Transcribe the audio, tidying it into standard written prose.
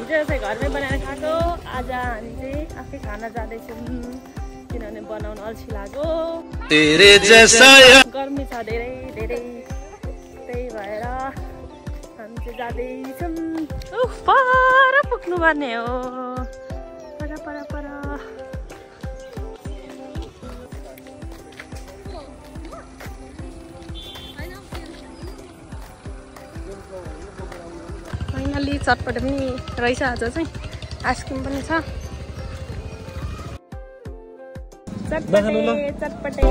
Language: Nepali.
हिजो चाहिँ घरमै बनाएर खाएको। आज हामी चाहिँ आफै खाना जाँदैछौँ किनभने बनाउन अल्छी लाग्यो। गर्मी छ धेरै धेरै, त्यही भएर हामी चाहिँ जाँदैछौँ। पर पुग्नु पर्ने हो, पर पर पर। फाइनली चटपटे पनि रहेछ। आज चाहिँ आइसक्रिम पनि छ। चटपटे चटपटे